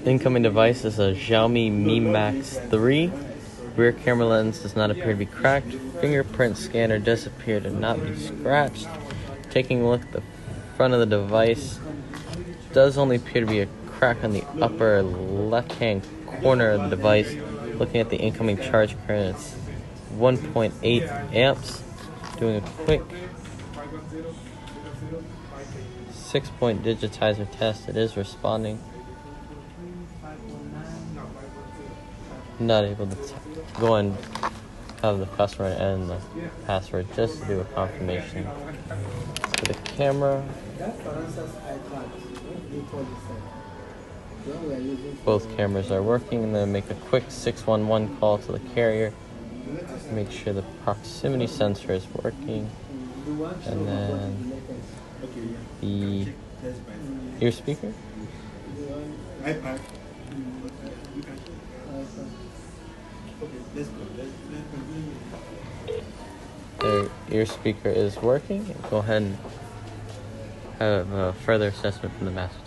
Incoming device is a Xiaomi Mi Max 3. Rear camera lens does not appear to be cracked. Fingerprint scanner does appear to not be scratched. Taking a look at the front of the device, does only appear to be a crack on the upper left-hand corner of the device. Looking at the incoming charge current, it's 1.8 amps. Doing a quick 6-point digitizer test. It is responding. Not able to go and have the customer and the password just to do a confirmation. For the camera, both cameras are working, and then make a quick 611 call to the carrier. Make sure the proximity sensor is working, and then the ear speaker. Their ear speaker is working. Go ahead and have a further assessment from the master.